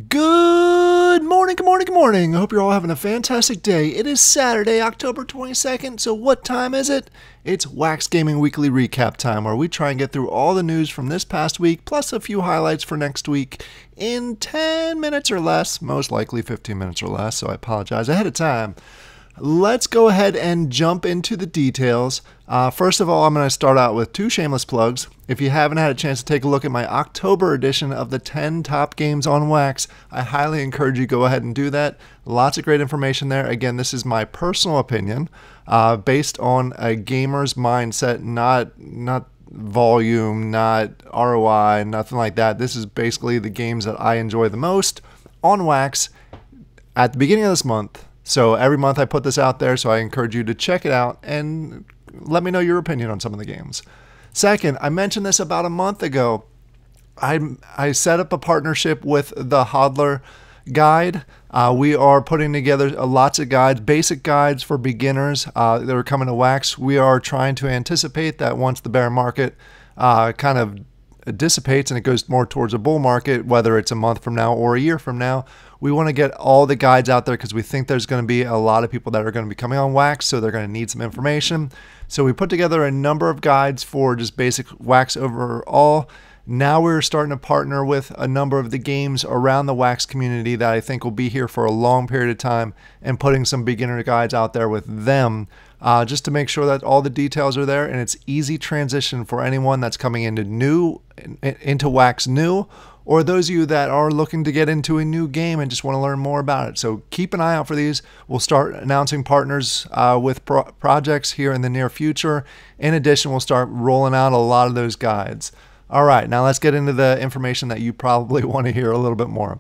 Good morning, good morning, good morning. I hope you're all having a fantastic day. It is Saturday, October 22nd, so what time is it? It's Wax Gaming Weekly Recap time, where we try and get through all the news from this past week, plus a few highlights for next week in 10 minutes or less, most likely 15 minutes or less, so I apologize ahead of time. Let's go ahead and jump into the details. First of all, I'm going to start out with two shameless plugs. If you haven't had a chance to take a look at my October edition of the 10 top games on Wax, I highly encourage you to go ahead and do that. Lots of great information there. Again, this is my personal opinion based on a gamer's mindset, not volume, not ROI, nothing like that. This is basically the games that I enjoy the most on Wax at the beginning of this month. So every month I put this out there, so I encourage you to check it out and let me know your opinion on some of the games. Second, I mentioned this about a month ago. I set up a partnership with the Hodler Guide. We are putting together lots of guides, basic guides for beginners that are coming to Wax. We are trying to anticipate that once the bear market kind of dissipates and it goes more towards a bull market, whether it's a month from now or a year from now, we want to get all the guides out there because we think there's going to be a lot of people that are going to be coming on Wax, so they're going to need some information. So we put together a number of guides for just basic Wax overall. Now we're starting to partner with a number of the games around the Wax community that I think will be here for a long period of time, and putting some beginner guides out there with them just to make sure that all the details are there and it's easy transition for anyone that's coming into Wax new, or those of you that are looking to get into a new game and just want to learn more about it. So keep an eye out for these. We'll start announcing partners with projects here in the near future. In addition, we'll start rolling out a lot of those guides. All right, now let's get into the information that you probably want to hear a little bit more.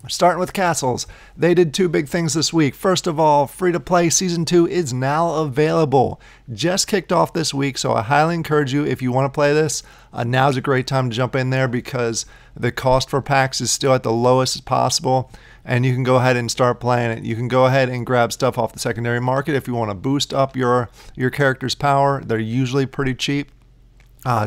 Starting with castles, they did two big things this week. First of all, free-to-play Season 2 is now available. Just kicked off this week, so I highly encourage you, if you want to play this, now's a great time to jump in there because the cost for packs is still at the lowest as possible, and you can go ahead and start playing it. You can go ahead and grab stuff off the secondary market if you want to boost up your character's power. They're usually pretty cheap.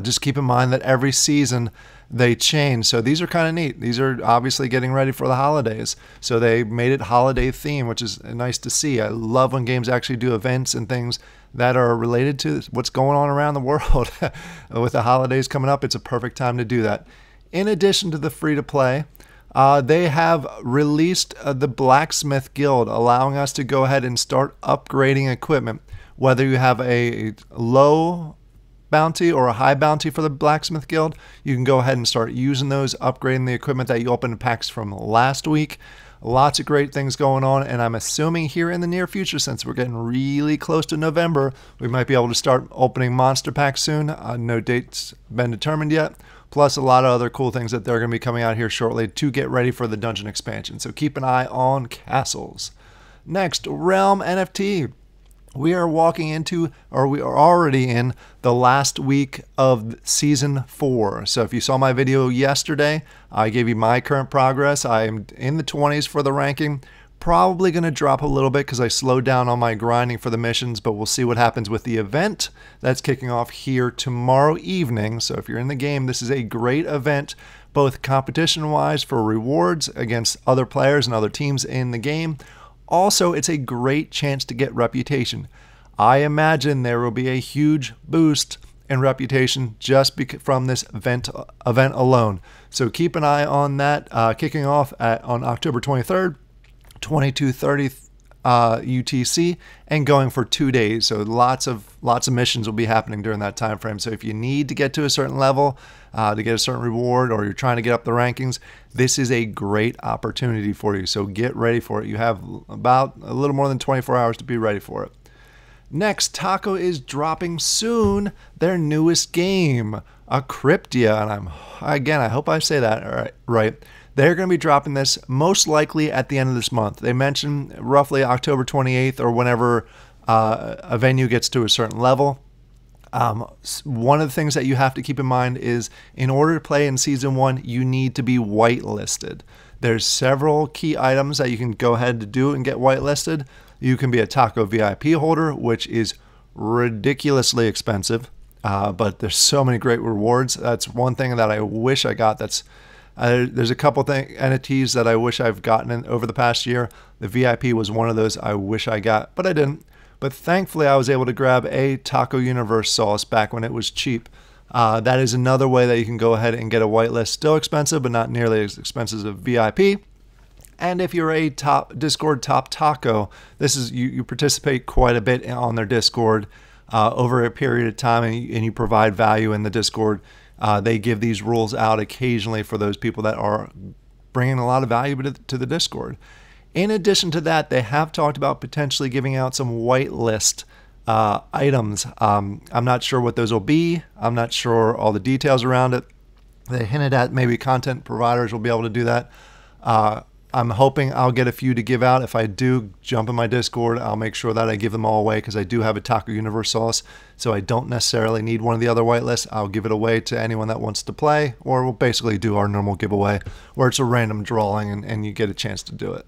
Just keep in mind that every season they change, so these are kind of neat. These are obviously getting ready for the holidays, so they made it holiday theme, which is nice to see. I love when games actually do events and things that are related to what's going on around the world. With the holidays coming up, it's a perfect time to do that. In addition to the free-to-play, they have released the Blacksmith Guild, allowing us to go ahead and start upgrading equipment. Whether you have a low bounty or a high bounty for the Blacksmith Guild, you can go ahead and start using those, upgrading the equipment that you opened in packs from last week. Lots of great things going on, and I'm assuming here in the near future, since we're getting really close to November, we might be able to start opening monster packs soon. No date's been determined yet, plus a lot of other cool things that they're going to be coming out here shortly to get ready for the dungeon expansion. So keep an eye on castles. Next, Realm NFT. We are walking into, or we are already in, the last week of Season 4. So if you saw my video yesterday, I gave you my current progress. I am in the 20s for the ranking. Probably going to drop a little bit because I slowed down on my grinding for the missions, but we'll see what happens with the event that's kicking off here tomorrow evening. So if you're in the game, this is a great event, both competition-wise for rewards against other players and other teams in the game. Also, it's a great chance to get reputation. I imagine there will be a huge boost in reputation just from this event alone. So keep an eye on that, kicking off on October 23rd, 22:30 UTC, and going for 2 days. So lots of missions will be happening during that time frame. So if you need to get to a certain level to get a certain reward, or you're trying to get up the rankings, this is a great opportunity for you. So get ready for it. You have about a little more than 24 hours to be ready for it. Next, Taco is dropping soon their newest game, Acryptia, and I hope I say that right. They're going to be dropping this most likely at the end of this month. They mentioned roughly October 28th, or whenever a venue gets to a certain level. One of the things that you have to keep in mind is, in order to play in Season 1, you need to be whitelisted. There's several key items that you can go ahead to do and get whitelisted. You can be a Taco VIP holder, which is ridiculously expensive, but there's so many great rewards. That's one thing that I wish I got that's There's a couple NFTs that I wish I've gotten over the past year. The VIP was one of those I wish I got, but I didn't. But thankfully, I was able to grab a Taco Universe sauce back when it was cheap. That is another way that you can go ahead and get a whitelist. Still expensive, but not nearly as expensive as VIP. And if you're a Discord top taco, this is you participate quite a bit on their Discord over a period of time, and you provide value in the Discord. They give these rules out occasionally for those people that are bringing a lot of value to the Discord. In addition to that, they have talked about potentially giving out some whitelist items. I'm not sure what those will be. I'm not sure all the details around it. They hinted at maybe content providers will be able to do that. I'm hoping I'll get a few to give out. If I do jump in my Discord, I'll make sure that I give them all away because I do have a Taco Universe sauce, so I don't necessarily need one of the other whitelists. I'll give it away to anyone that wants to play, or we'll basically do our normal giveaway where it's a random drawing and you get a chance to do it.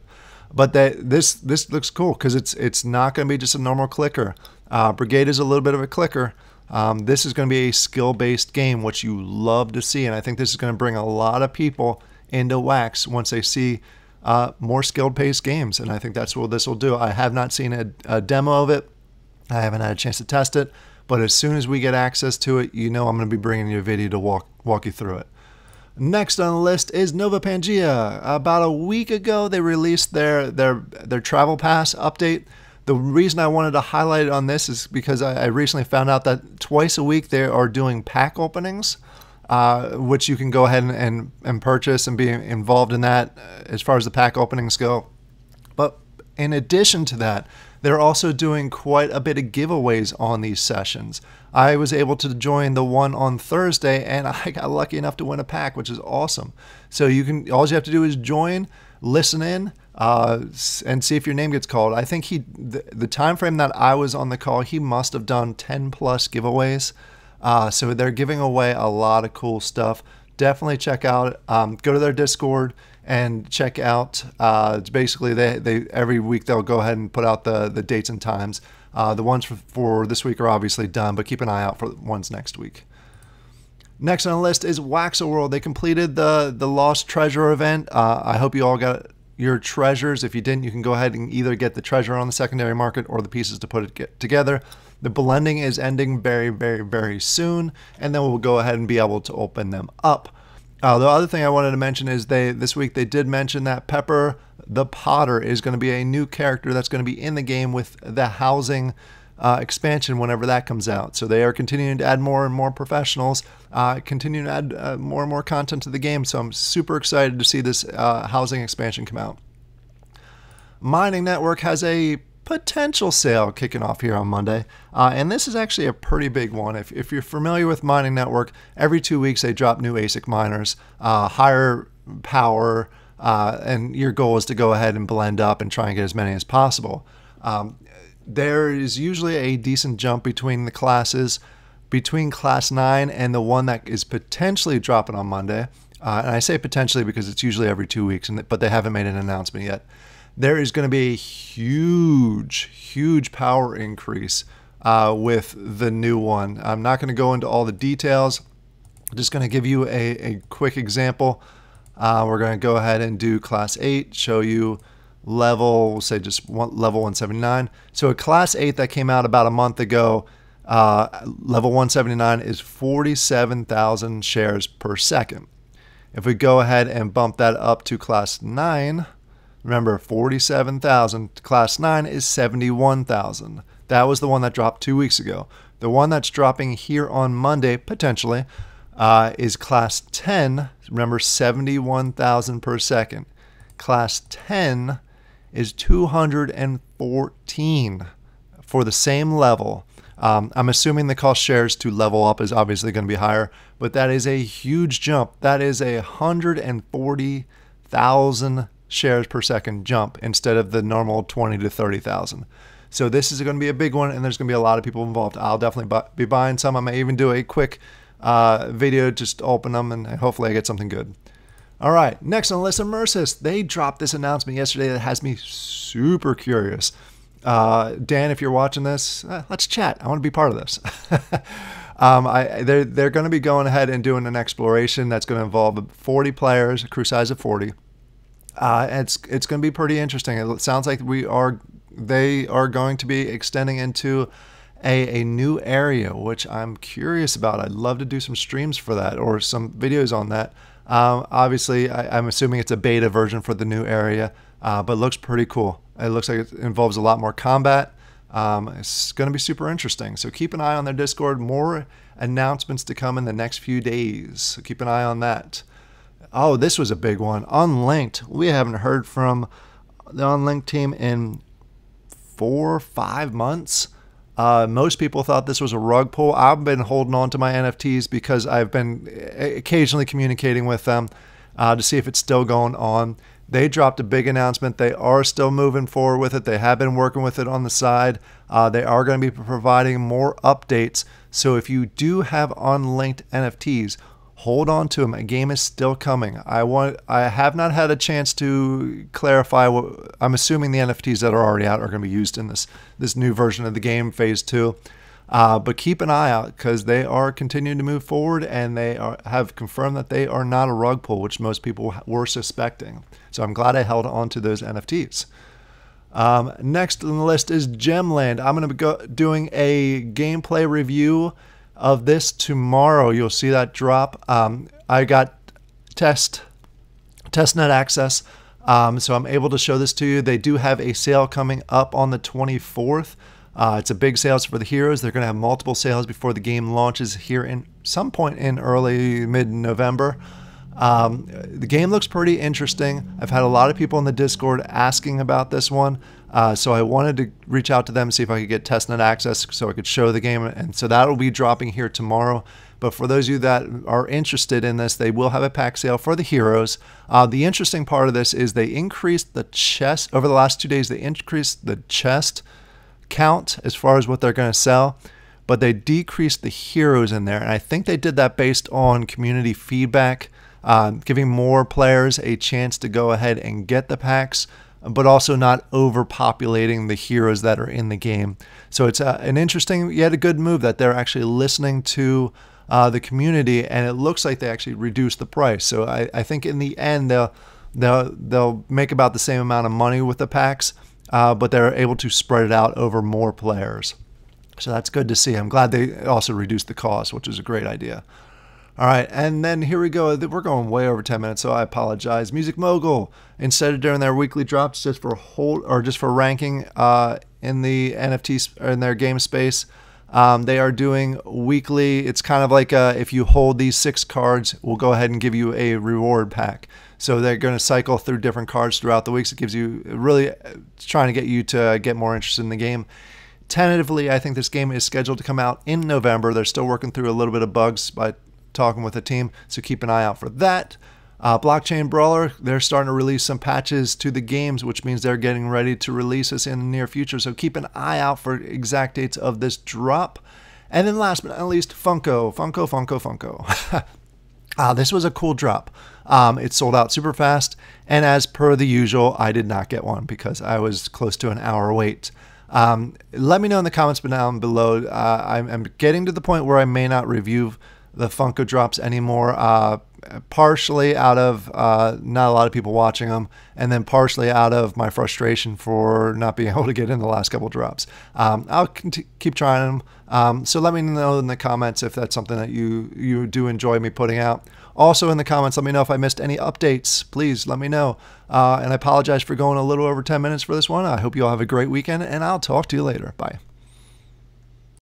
But this looks cool because it's not going to be just a normal clicker. Brigade is a little bit of a clicker. This is going to be a skill-based game, which you love to see, and I think this is going to bring a lot of people into Wax once they see more skill-based games, and I think that's what this will do. I have not seen a demo of it. I haven't had a chance to test it, but as soon as we get access to it, you know I'm going to be bringing you a video to walk you through it. Next on the list is Novopangea. About a week ago, they released their travel pass update. The reason I wanted to highlight it on this is because I recently found out that twice a week they are doing pack openings, which you can go ahead and purchase and be involved in that as far as the pack openings go. But in addition to that, they're also doing quite a bit of giveaways on these sessions. I was able to join the one on Thursday, and I got lucky enough to win a pack, which is awesome. So all you have to do is join, listen in, and see if your name gets called. I think the time frame that I was on the call, he must have done 10 plus giveaways. So they're giving away a lot of cool stuff. Definitely check out, go to their Discord and check out. It's basically they every week they'll go ahead and put out the dates and times. The ones for this week are obviously done, but keep an eye out for the ones next week. Next on the list is Waxel World. They completed the Lost Treasure event. I hope you all got your treasures. If you didn't, you can go ahead and either get the treasure on the secondary market or the pieces to put it together. The blending is ending very, very, very soon, and then we'll go ahead and be able to open them up. The other thing I wanted to mention is this week they did mention that Pepper the Potter is going to be a new character that's going to be in the game with the housing expansion whenever that comes out. So they are continuing to add more and more professionals, continuing to add more and more content to the game. So I'm super excited to see this housing expansion come out. Mining Network has a potential sale kicking off here on Monday, and this is actually a pretty big one. If you're familiar with Mining Network, every 2 weeks they drop new ASIC miners, higher power, and your goal is to go ahead and blend up and try and get as many as possible. There is usually a decent jump between the classes, between class 9 and the one that is potentially dropping on Monday. And I say potentially because it's usually every 2 weeks, but they haven't made an announcement yet. There is going to be a huge, huge power increase with the new one. I'm not going to go into all the details. I'm just going to give you a quick example. We're going to go ahead and do class 8, show you level, we'll say just level 179. So a class 8 that came out about a month ago, level 179 is 47,000 shares per second. If we go ahead and bump that up to class 9, remember 47,000, class 9 is 71,000. That was the one that dropped 2 weeks ago. The one that's dropping here on Monday, potentially, is class 10. Remember, 71,000 per second. Class 10 is 214 for the same level. I'm assuming the cost shares to level up is obviously going to be higher, but that is a huge jump. That is a 140,000 shares per second jump instead of the normal 20 to 30,000. So this is going to be a big one, and there's going to be a lot of people involved. I'll definitely be buying some. I may even do a quick video, just open them, and hopefully I get something good. All right, next on the list, Immersys. They dropped this announcement yesterday that has me super curious. Dan, if you're watching this, let's chat. I want to be part of this. They're going to be going ahead and doing an exploration that's going to involve 40 players, a crew size of 40. It's going to be pretty interesting. It sounds like they are going to be extending into a new area, which I'm curious about. I'd love to do some streams for that or some videos on that. Obviously, I'm assuming it's a beta version for the new area, but it looks pretty cool. It looks like it involves a lot more combat. It's going to be super interesting. So keep an eye on their Discord. More announcements to come in the next few days. So keep an eye on that. Oh, this was a big one. Unlinked. We haven't heard from the Unlinked team in 4 or 5 months. Most people thought this was a rug pull. I've been holding on to my NFTs because I've been occasionally communicating with them to see if it's still going on. They dropped a big announcement. They are still moving forward with it. They have been working with it on the side. They are going to be providing more updates. So if you do have Unlinked NFTs, hold on to them. A game is still coming. I have not had a chance to clarify what I'm assuming the NFTs that are already out are going to be used in this new version of the game, Phase 2. But keep an eye out because they are continuing to move forward, and they have confirmed that they are not a rug pull, which most people were suspecting. So I'm glad I held on to those NFTs. Next on the list is Gemland. I'm going to be doing a gameplay review of this tomorrow. You'll see that drop. I got testnet access, so I'm able to show this to you. They do have a sale coming up on the 24th. It's a big sales for the heroes. They're going to have multiple sales before the game launches here in some point in early mid-November. The game looks pretty interesting. I've had a lot of people in the Discord asking about this one, so I wanted to reach out to them and see if I could get testnet access so I could show the game, and so that will be dropping here tomorrow. But for those of you that are interested in this, they will have a pack sale for the heroes. The interesting part of this is they increased the chest over the last 2 days. They increased the chest count as far as what they're going to sell, but they decreased the heroes in there, and I think they did that based on community feedback, giving more players a chance to go ahead and get the packs, but also not overpopulating the heroes that are in the game. So it's an interesting yet a good move that they're actually listening to the community, and it looks like they actually reduced the price. So I think in the end they'll make about the same amount of money with the packs, but they're able to spread it out over more players. So that's good to see. I'm glad they also reduced the cost, which is a great idea. All right, and then here we go. We're going way over 10 minutes, so I apologize. Music Mogul, instead of doing their weekly drops just for ranking in the NFTs in their game space, they are doing weekly. It's kind of like if you hold these 6 cards, we'll go ahead and give you a reward pack. So they're going to cycle through different cards throughout the weeks. It gives you really trying to get you to get more interested in the game. Tentatively, I think this game is scheduled to come out in November. They're still working through a little bit of bugs by talking with the team, so keep an eye out for that. Blockchain Brawler, they're starting to release some patches to the games, which means they're getting ready to release this in the near future, so keep an eye out for exact dates of this drop. And then last but not least, Funko. This was a cool drop. It sold out super fast, and as per the usual, I did not get one because I was close to an hour wait. Let me know in the comments down below. I'm getting to the point where I may not review the Funko drops anymore, partially out of not a lot of people watching them, and then partially out of my frustration for not being able to get in the last couple drops. I'll keep trying them, so let me know in the comments if that's something that you do enjoy me putting out. Also in the comments, let me know if I missed any updates. Please let me know. And I apologize for going a little over 10 minutes for this one. I hope you all have a great weekend, and I'll talk to you later. Bye.